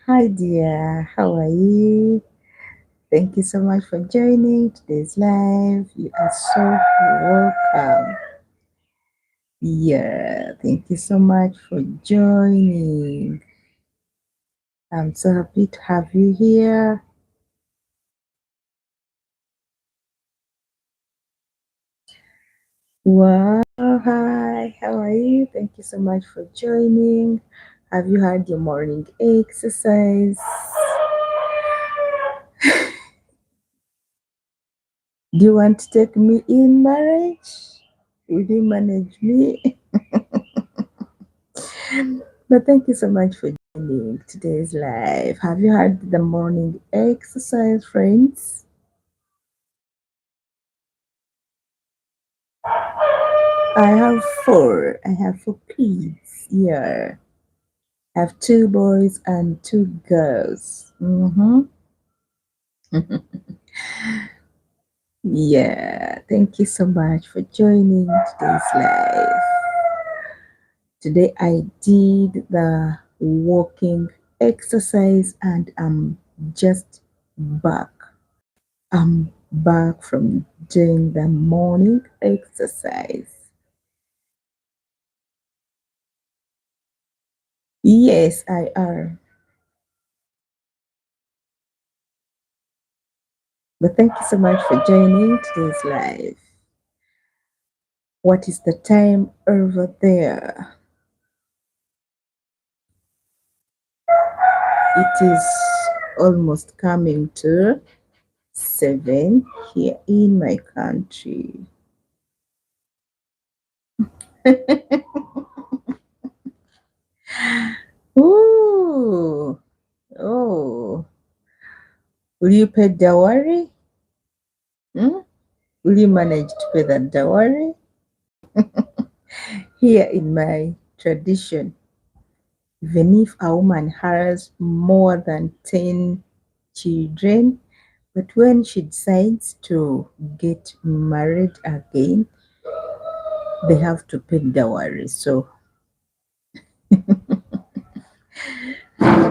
Hi dear, how are you? Thank you so much for joining today's live. You are so welcome. Yeah, thank you so much for joining. I'm so happy to have you here. Wow, hi, how are you? Thank you so much for joining. Have you had your morning exercise? Do you want to take me in marriage? Will you manage me? But thank you so much for joining today's live. Have you had the morning exercise, friends? I have four. I have four kids. Yeah. I have two boys and two girls. Yeah. Thank you so much for joining today's live. Today I did the walking exercise and I'm just back. I'm back from doing the morning exercise. Yes, I are. But thank you so much for joining today's live. What is the time over there? It is almost coming to 7 here in my country. Ooh, oh, will you pay dowry? Hmm? Will you manage to pay that dowry? Here in my tradition, even if a woman has more than 10 children, but when she decides to get married again, they have to pay dowry. So,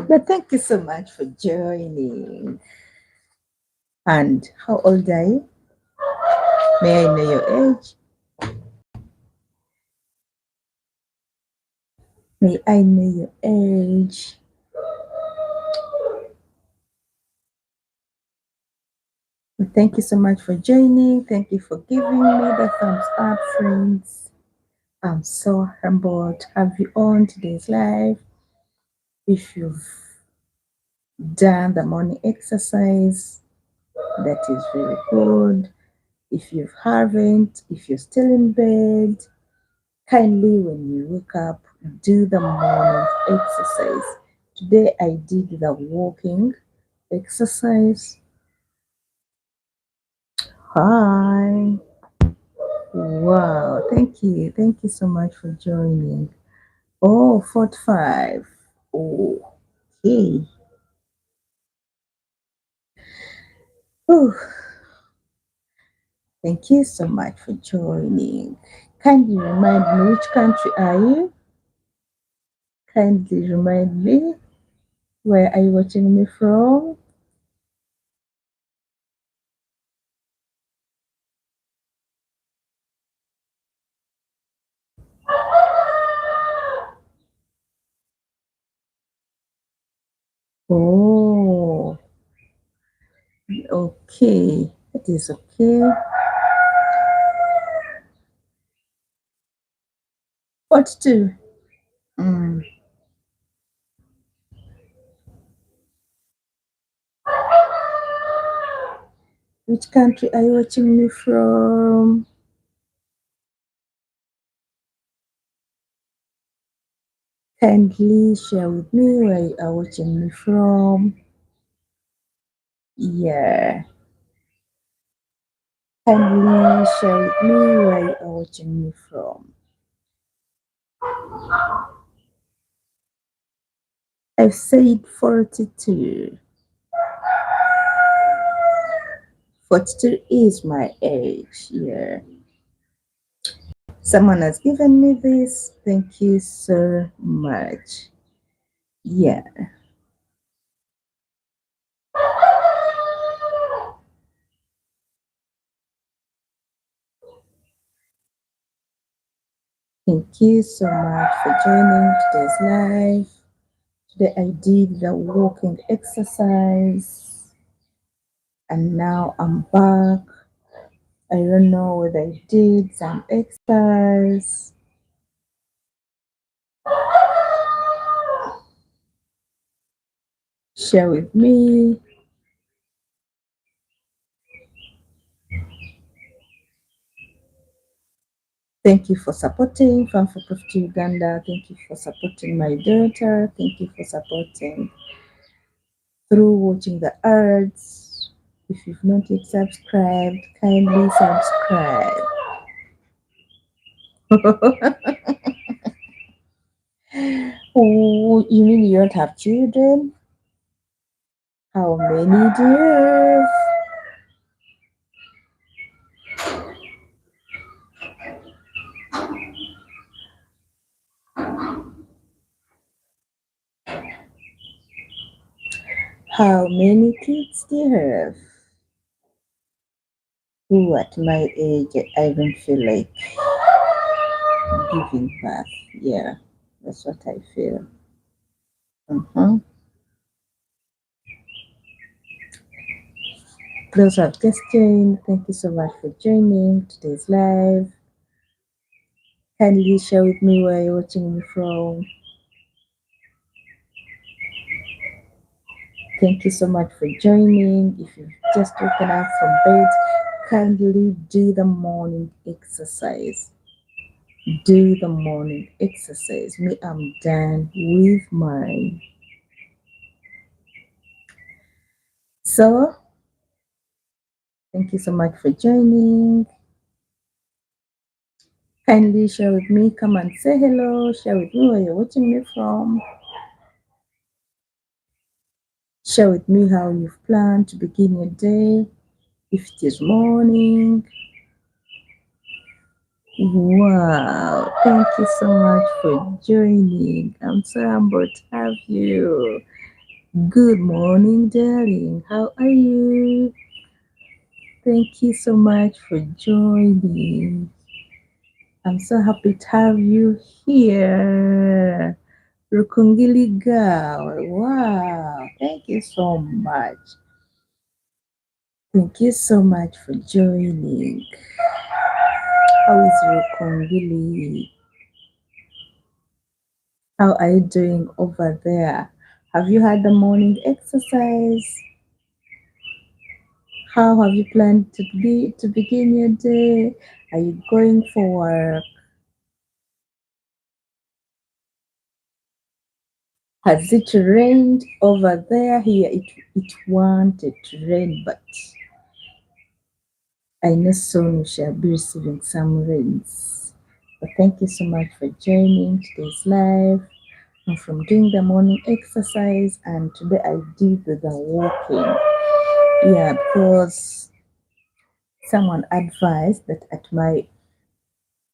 but thank you so much for joining. And how old are you? May I know your age? May I know your age? Thank you so much for joining. Thank you for giving me the thumbs up, friends. I'm so humbled to have you on today's live. If you've done the morning exercise, that is very good. If you haven't, if you're still in bed, kindly when you wake up, do the morning exercise. Today I did the walking exercise. Hi. Wow. Thank you so much for joining. Oh, 45. Okay. Oh, thank you so much for joining. Kindly remind me, which country are you? Kindly remind me, where are you watching me from? Oh, okay. That is okay. What to? Mm. Which country are you watching me from? Kindly share with me where you are watching me from. Yeah. Kindly share with me where you are watching me from. I've said 42. 42 is my age. Yeah. Someone has given me this. Thank you so much. Yeah. Thank you so much for joining today's live. Today I did the walking exercise and now I'm back. I don't know whether I did some exercise. Share with me. Thank you for supporting FOR PROFIT Uganda. Thank you for supporting my daughter. Thank you for supporting through watching the ads. If you've not yet subscribed, kindly subscribe. Oh, you mean you don't have children? How many do you have? How many kids do you have? Who at my age I don't feel like giving birth. Yeah, that's what I feel. Mhm. Those who have just joined, thank you so much for joining today's live. Kindly share with me where you're watching me from. Thank you so much for joining. If you've just woken up from bed, kindly do the morning exercise. Do the morning exercise. Me, I'm done with mine. So, thank you so much for joining. Kindly share with me. Come and say hello. Share with me where you're watching me from. Share with me how you've planned to begin your day. If it is morning. Wow. Thank you so much for joining. I'm so humbled to have you. Good morning, darling. How are you? Thank you so much for joining. I'm so happy to have you here. Rukungili girl. Wow. Thank you so much. Thank you so much for joining. How is Rukungili? How are you doing over there? Have you had the morning exercise? How have you planned to begin your day? Are you going for work? Has it rained over there? Here it wanted to rain, but I know soon we shall be receiving some rains. But thank you so much for joining today's live. I'm from doing the morning exercise, and today I did the walking. Yeah, because someone advised that at my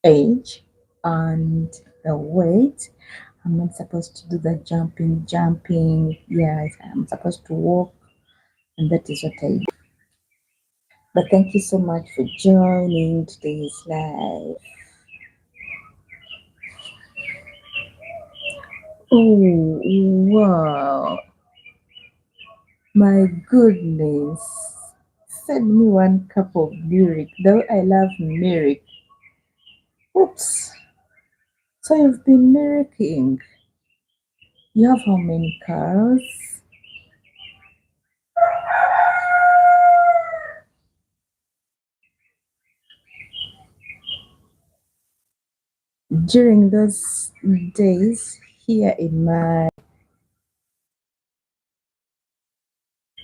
age and the weight, I'm not supposed to do the jumping. Yes, I'm supposed to walk, and that is what I do. But thank you so much for joining today's live. Oh, wow. My goodness. Send me one cup of lyric. Though I love lyric. Oops. So you've been lyricing. You have how many cars? During those days here in my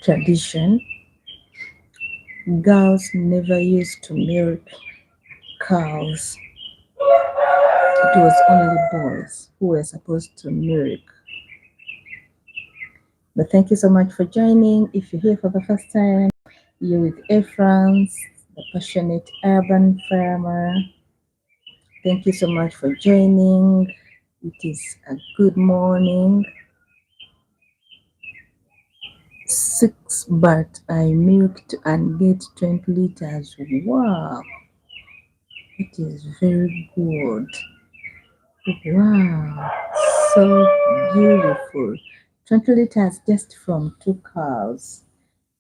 tradition, girls never used to milk cows. It was only boys who were supposed to milk. But thank you so much for joining. If you're here for the first time, you're with France, the passionate urban farmer. Thank you so much for joining. It is a good morning. 6, but I milked and get 20 liters. Wow, it is very good. Wow, so beautiful. 20 liters just from 2 cows.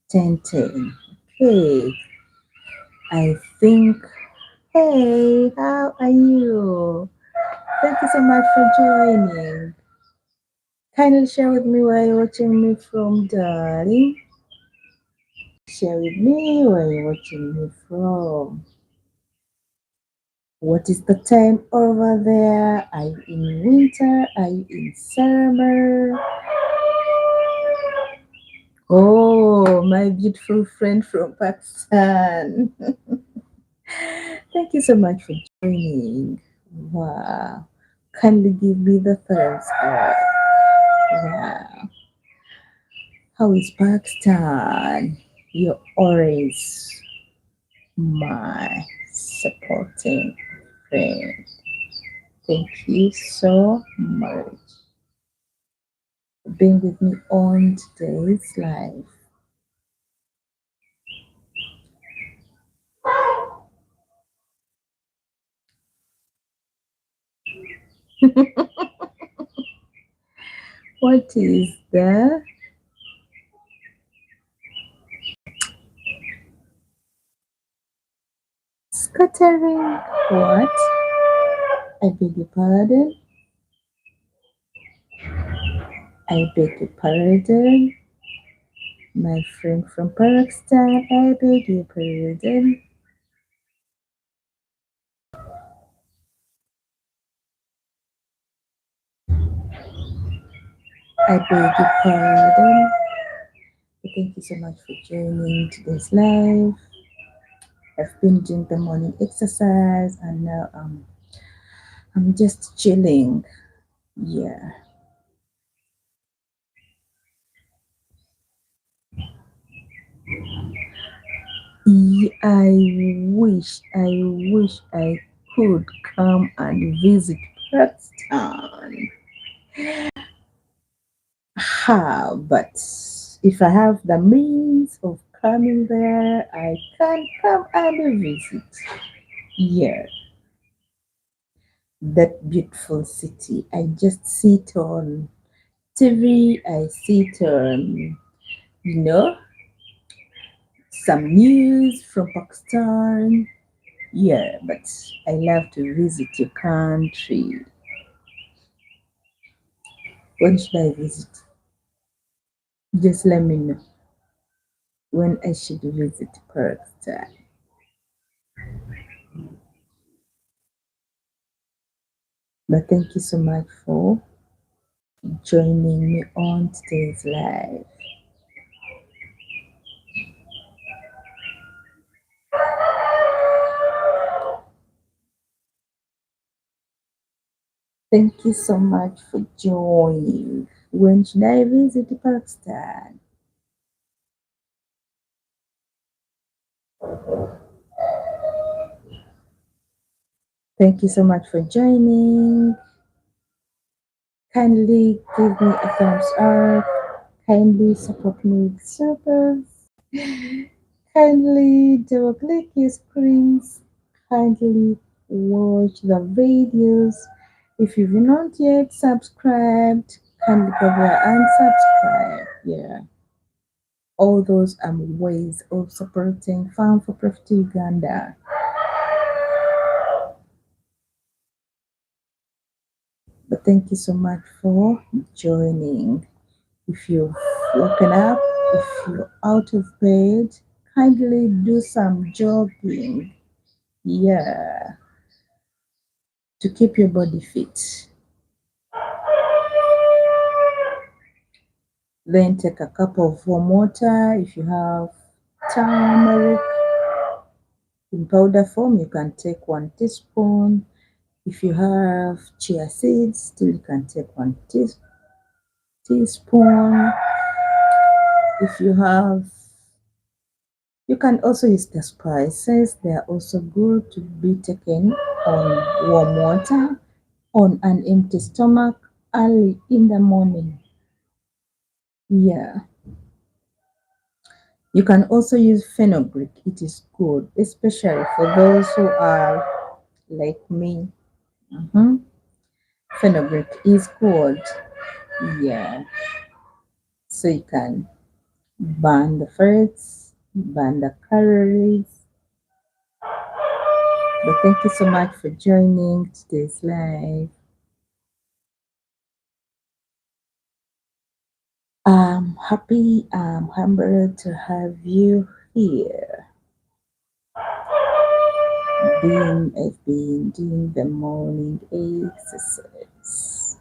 10. Okay, I think, hey, how are you? Thank you so much for joining. Kindly share with me where you're watching me from, darling. Share with me where you're watching me from. What is the time over there? Are you in winter? Are you in summer? Oh, my beautiful friend from Pakistan. Thank you so much for joining. Wow. Kindly give me the thumbs up. Wow. How is Pakistan? You're always my supporting friend. Thank you so much for being with me on today's live. What is the scattering? What? I beg your pardon. I beg your pardon. My friend from Pakistan, I beg your pardon. I beg your pardon. Thank you so much for joining today's live. I've been doing the morning exercise and now I'm just chilling. Yeah. I wish I could come and visit Pakistan. But if I have the means of coming there, I can come and visit. Yeah. that beautiful city. I just sit on TV, I sit on, you know, some news from Pakistan. Yeah, but I love to visit your country. When should I visit? Just let me know when I should visit Pakistan. But thank you so much for joining me on today's live. Thank you so much for joining. When should I visit Pakistan? Thank you so much for joining. Kindly give me a thumbs up. Kindly support me with supers. Kindly double click your screens. Kindly watch the videos. If you've not yet subscribed, kindly go there and subscribe. Yeah. All those are ways of supporting Farm for Profit Uganda. But thank you so much for joining. If you've woken up, if you're out of bed, kindly do some jogging. Yeah, to keep your body fit. Then take a cup of warm water. If you have turmeric in powder form, you can take 1 teaspoon. If you have chia seeds, still you can take one teaspoon. If you have, you can also use the spices. They are also good to be taken on warm water on an empty stomach early in the morning. Yeah. You can also use fenugreek. It is good, especially for those who are like me. Mhm. Fenugreek is good. Yeah. So you can burn the fats, burn the calories. But thank you so much for joining today's live. I'm humbled to have you here. I've been doing the morning exercise.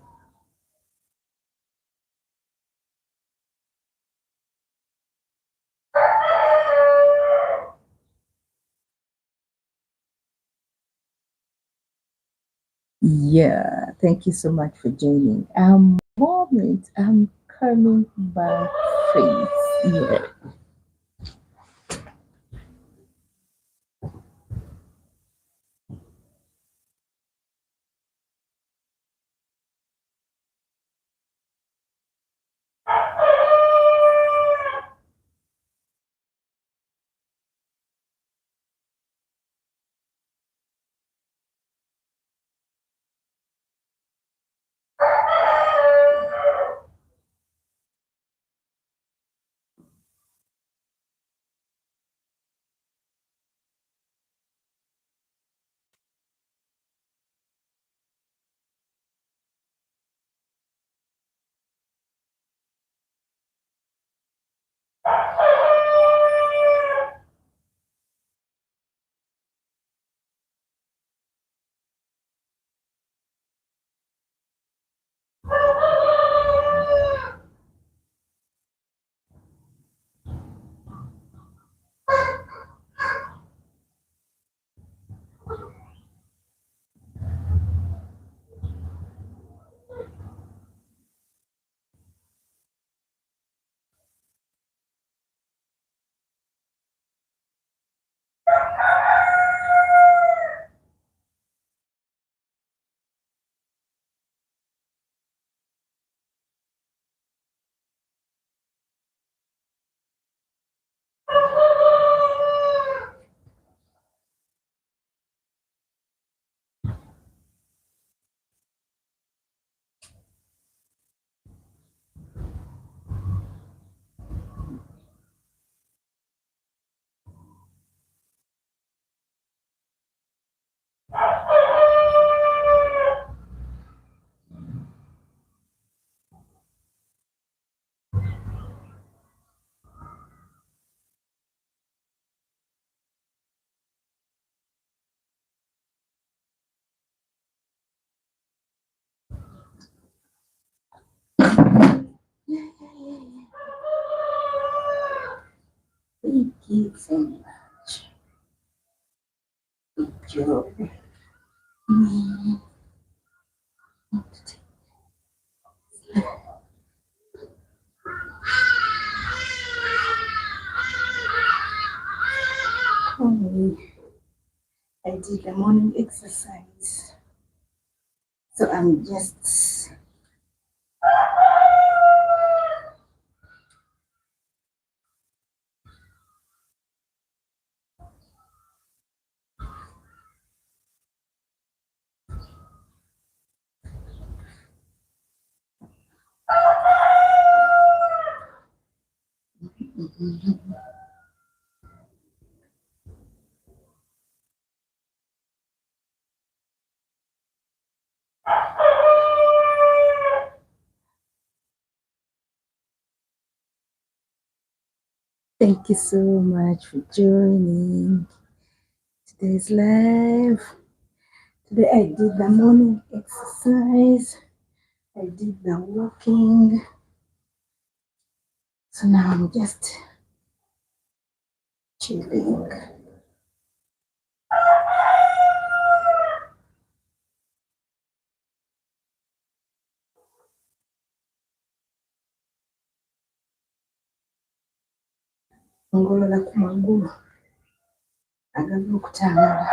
Yeah, thank you so much for joining. Moment, I'm coming back, please. Yeah. you so much. Good job. Mm. Oh, I did the morning exercise. So I'm just thank you so much for joining today's live. Today I did the morning exercise. I did the walking. So now I'm just chilling. Ngolola ku magulu agava okutambula.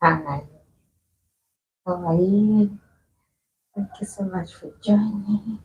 Hi, how are you? Thank you so much for joining.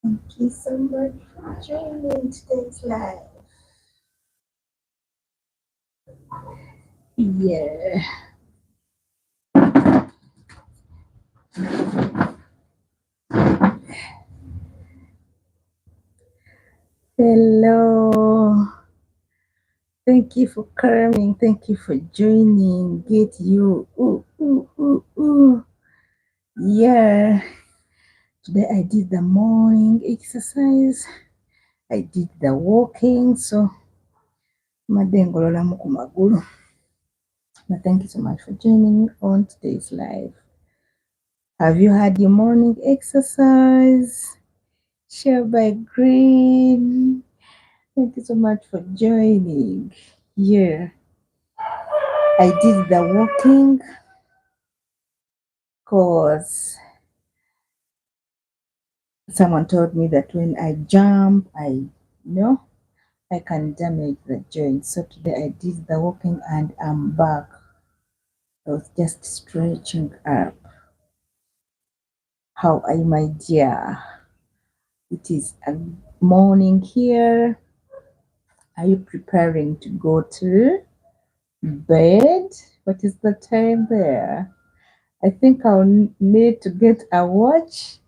Thank you so much for joining today's live. Yeah. Hello. Thank you for coming. Thank you for joining. Get you. Ooh, ooh, ooh, ooh. Yeah. Today I did the morning exercise. I did the walking. So madengolola ku magulu. But thank you so much for joining me on today's live. Have you had your morning exercise? Share by Green. Thank you so much for joining. Yeah. I did the walking because someone told me that when I jump, I can damage the joints. So today I did the walking and I'm back. I was just stretching up. How are you, my dear? It is a morning here. Are you preparing to go to bed? What is the time there? I think I'll need to get a watch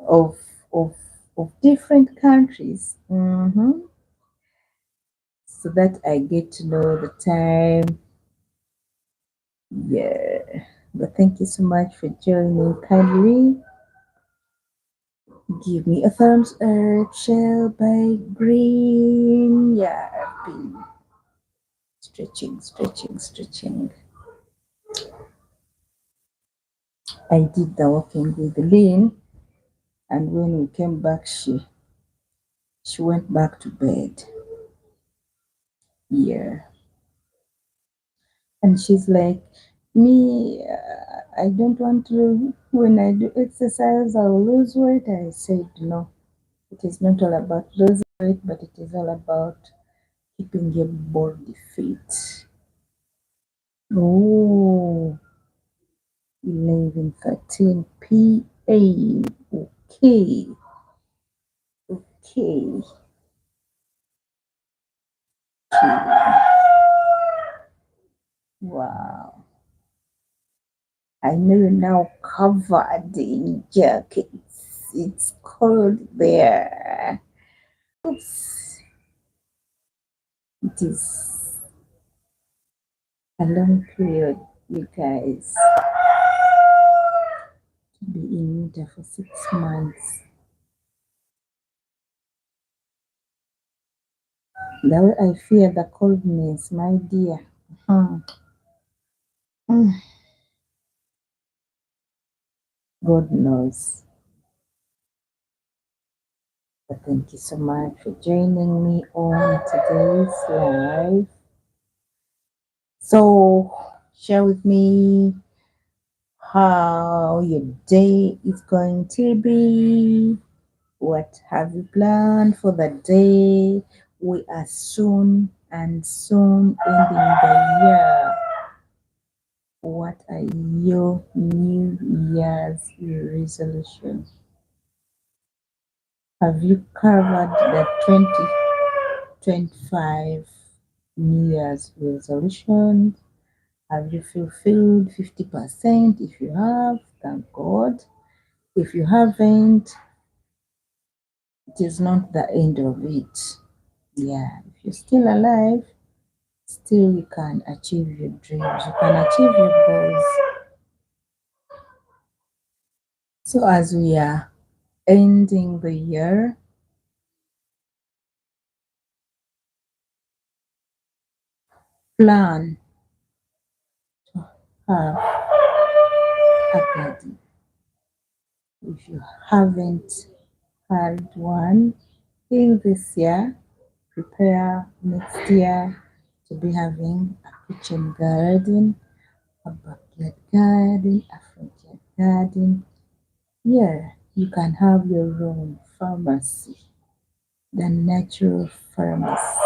of of of different countries, so that I get to know the time Yeah. But thank you so much for joining. Kindly give me a thumbs up, share by green. Yeah, I've been stretching, stretching, stretching. I did the walking with Lynn, and when we came back, she went back to bed. Yeah, and she's like, me, I don't want to. When I do exercise, I'll lose weight. I said no. It is not all about losing weight, but it is all about keeping your body fit. Oh, 11:13 p.m. Okay, okay, okay. Wow. I know you're now covered in jackets. It's cold there. Oops. It is a long period, you guys, to be in winter for 6 months. The way I fear the coldness, my dear. Hmm. Mm. God knows. But thank you so much for joining me on today's live. So, share with me how your day is going to be. What have you planned for the day? We are soon and soon ending the year. What are your New Year's resolutions? Have you covered the 2025 New Year's resolutions? Have you fulfilled 50%? If you have, thank God. If you haven't, it is not the end of it. Yeah, if you're still alive, still you can achieve your dreams, you can achieve your goals. So, as we are ending the year, plan to have a garden. If you haven't had one in this year, prepare next year to be having a kitchen garden, a backyard garden, a front yard garden. Yeah, you can have your own pharmacy, the natural pharmacy.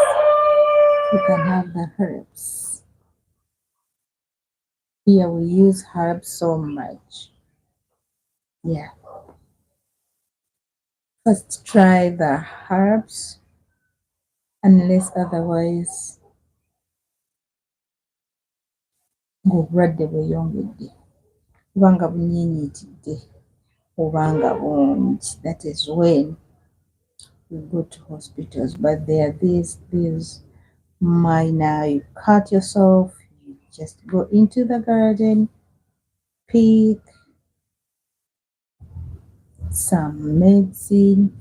You can have the herbs. Here we use herbs so much. Yeah, first try the herbs, unless otherwise ng'obulwadde bweyongedde kubanga bunyiinyiitidde obanga bungi, that is when we go to hospitals. But there are these minor, you cut yourself, you just go into the garden, pick some medicine,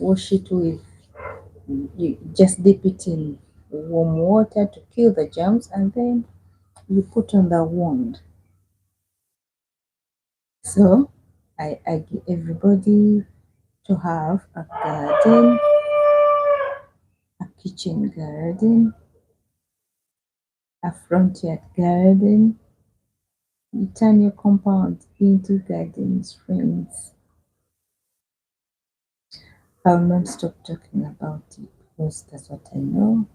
wash it with, you just dip it in warm water to kill the germs, and then you put on the wound. So I urge everybody to have a garden, a kitchen garden, a front yard garden. You turn your compound into gardens, friends. I'll not stop talking about it because that's what I know.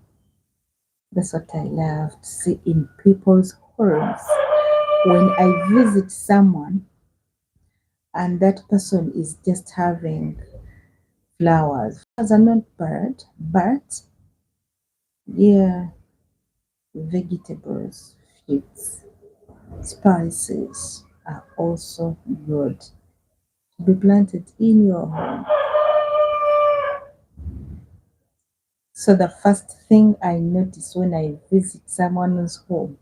That's what I love to see in people's homes. When I visit someone and that person is just having flowers. Flowers are not bad, but yeah, vegetables, fruits, spices are also good to be planted in your home. So the first thing I notice when I visit someone's home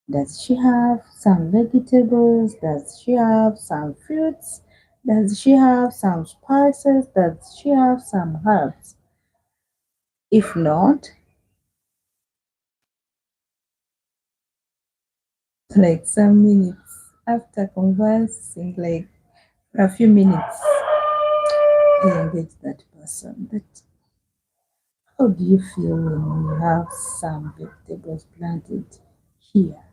Does she have some vegetables? Does she have some fruits? Does she have some spices? Does she have some herbs? If not, like some minutes after conversing, like for a few minutes, I engage that person. That how do you feel when you have some vegetables planted here?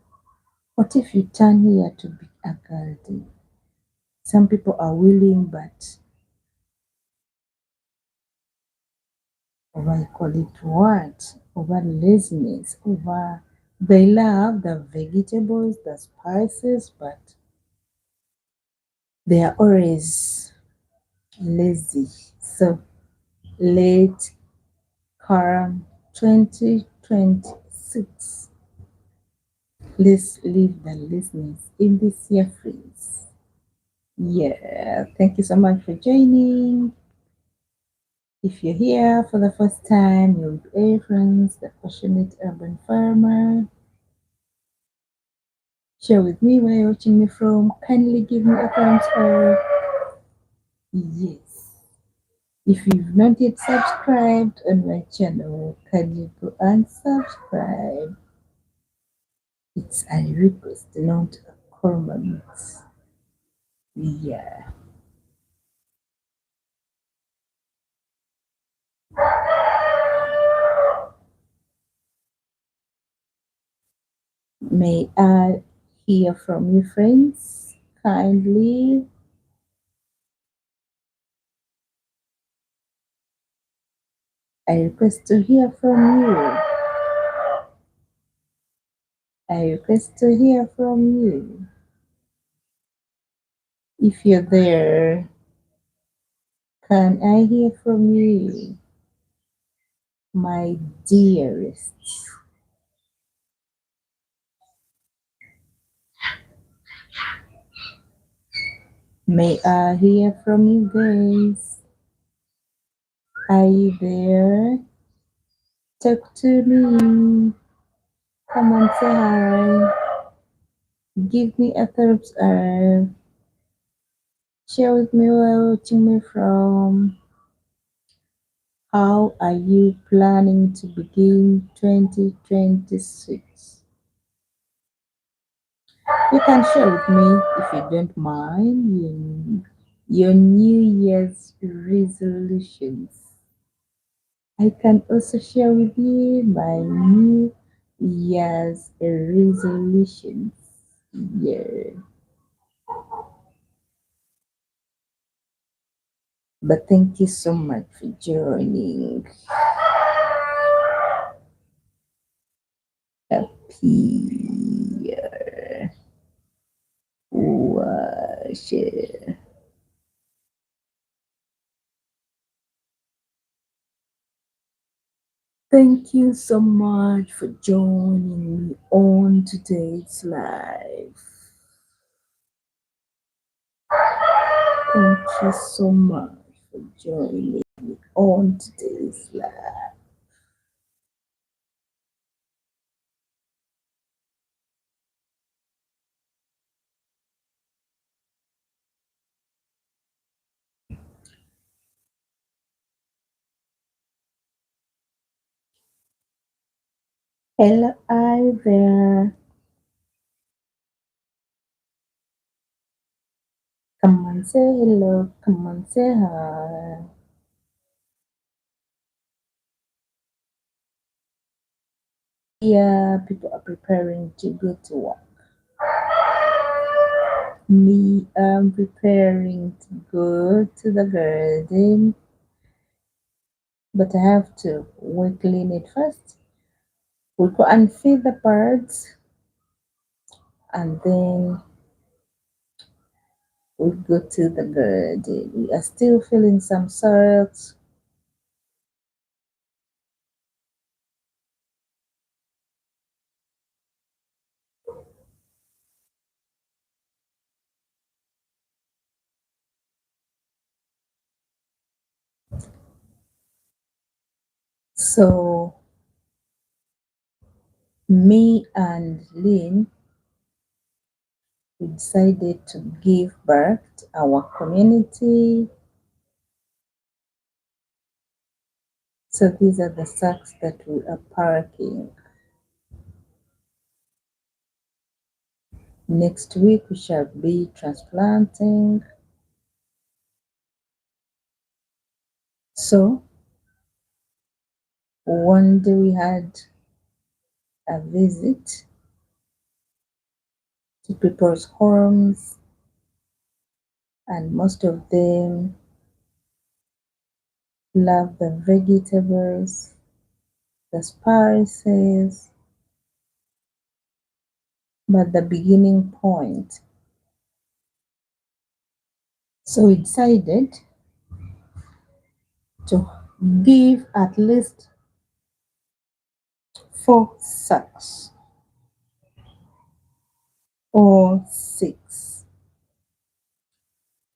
What if you turn here to be a garden? Some people are willing, but over I call it what? Over laziness, over they love the vegetables, the spices, but they are always lazy. So late Karam 2026. Let's leave the listeners in this year freeze. Yeah, thank you so much for joining. If you're here for the first time, you're with Abrams, the passionate urban farmer. Share with me where you're watching me from. Kindly give me a thumbs up. Yes. If you've not yet subscribed on my channel, can you go and subscribe? It's a request, not a comment. Yeah. May I hear from you, friends? Kindly. I request to hear from you. I request to hear from you. If you're there, can I hear from you, my dearest? May I hear from you guys? Are you there? Talk to me. Come and say hi. Give me a thumbs up. Share with me where you're watching me from. How are you planning to begin 2026? You can share with me if you don't mind your New Year's resolutions. I can also share with you my New Year's resolutions. Yeah. But thank you so much for joining. Happy share. Thank you so much for joining me on today's live. Thank you so much for joining me on today's live. Hello, hi there. Come on, say hello. Come on, say hi. Yeah, people are preparing to go to work. Me, I'm preparing to go to the garden, but I have to we clean it first. We go and feed the birds, and then we go to the garden. We are still feeling some salt. So me and Lynn We decided to give birth to our community. So these are the sacks that we are packing. Next week we shall be transplanting. So one day we had a visit to people's homes, and most of them love the vegetables, the spices, but the beginning point. So we decided to give at least 4 sacks or 6.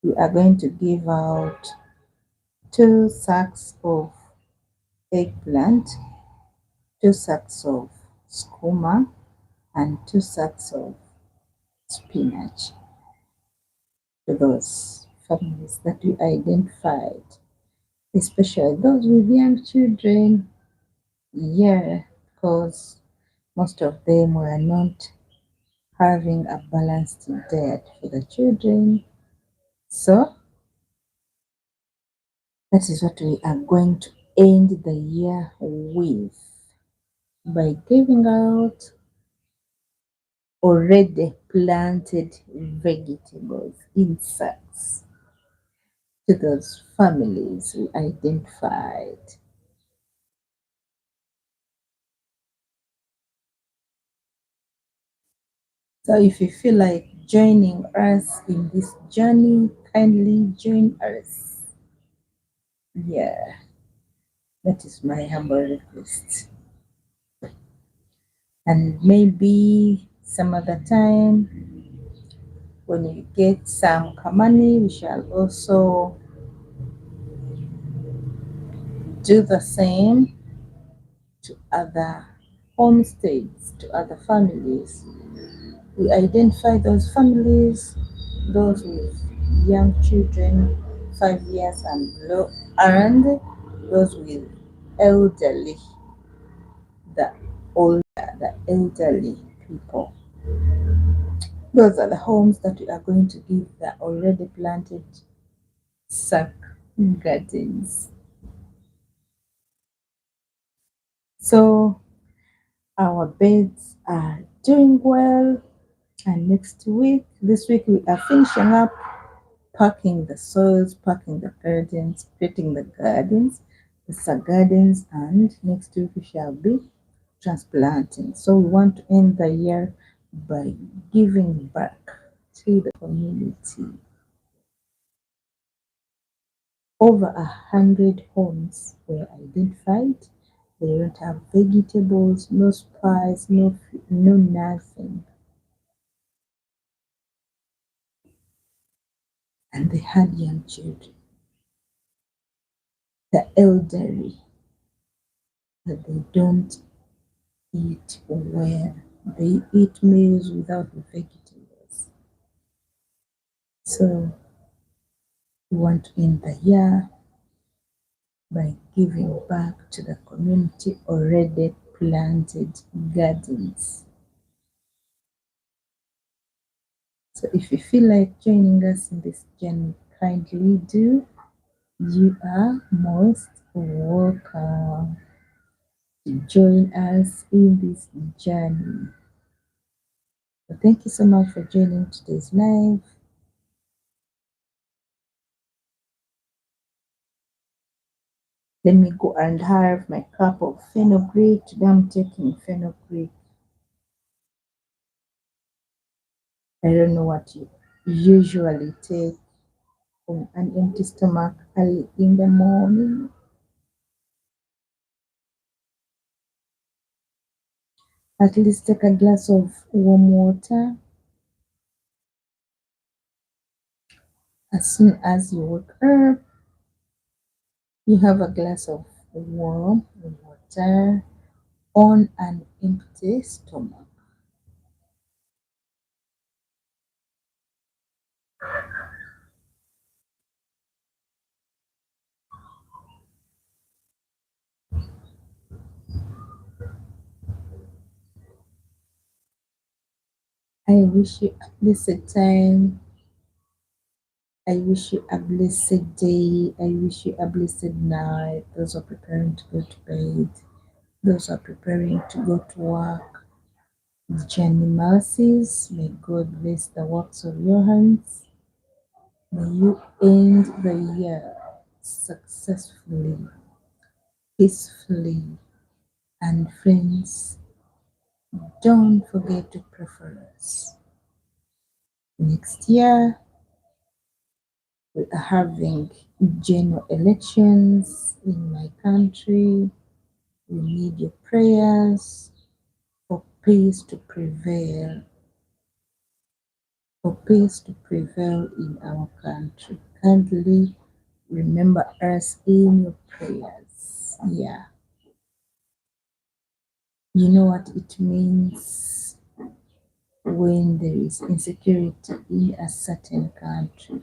We are going to give out 2 sacks of eggplant, 2 sacks of skuma, and 2 sacks of spinach to those families that we identified, especially those with young children. Yeah, because most of them were not having a balanced diet for the children. So that is what we are going to end the year with, by giving out already planted vegetables in sacks to those families we identified. So if you feel like joining us in this journey, kindly join us. Yeah, that is my humble request. And maybe some other time when you get some money, we shall also do the same to other homesteads, to other families. We identify those families, those with young children, 5 years and below, and those with elderly, the older, the elderly people. Those are the homes that we are going to give the already planted sack gardens. So our beds are doing well, and this week we are finishing up packing the soils, packing the gardens, creating the gardens, the sack gardens, and next week we shall be transplanting. So we want to end the year by giving back to the community. Over 100 homes were identified. They don't have vegetables, no spice, no nothing. And they had young children, the elderly, that they don't eat well. They eat meals without the vegetables. So we want to end the year by giving back to the community already planted gardens. So if you feel like joining us in this journey, kindly do. You are most welcome to join us in this journey. So thank you so much for joining today's live. Let me go and have my cup of fenugreek. Today I'm taking fenugreek. I don't know what you usually take on an empty stomach early in the morning. At least take a glass of warm water as soon as you wake up. You have a glass of warm water on an empty stomach. I wish you a blessed time. I wish you a blessed day. I wish you a blessed night. Those are preparing to go to bed. Those are preparing to go to work. Journey mercies. May God bless the works of your hands. May you end the year successfully, peacefully, and friends, don't forget to pray for us. Next year, we are having general elections in my country. We need your prayers for peace to prevail, for peace to prevail in our country. Kindly remember us in your prayers. Yeah. You know what it means when there is insecurity in a certain country.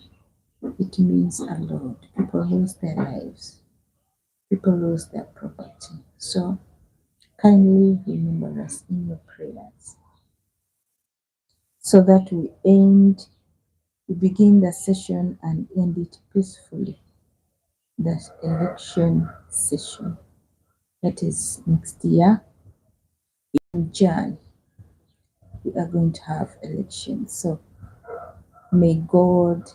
It means a lot. People lose their lives, people lose their property. So kindly remember us in your prayers so that we begin the session and end it peacefully. The election session, that is next year in Jan, we are going to have elections. So may God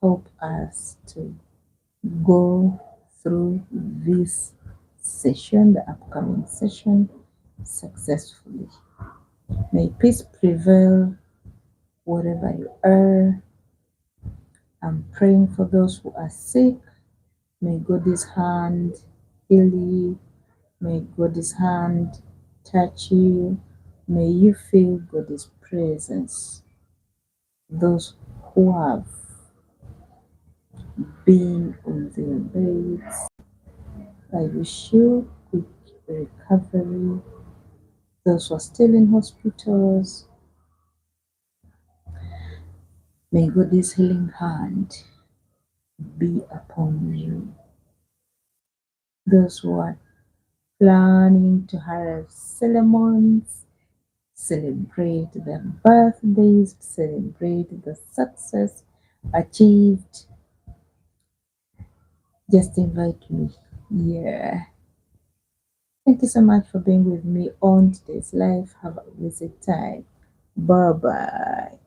help us to go through this session, the upcoming session, successfully. May peace prevail wherever you are. I'm praying for those who are sick. May God's hand heal you. May God's hand touch you. May you feel God's presence. Those who have been on their beds, I wish you quick recovery. Those who are still in hospitals, may God's healing hand be upon you. Those who are planning to have ceremonies, celebrate their birthdays, celebrate the success achieved, just invite me. Yeah. Thank you so much for being with me on today's live. Have a blessed time. Bye bye.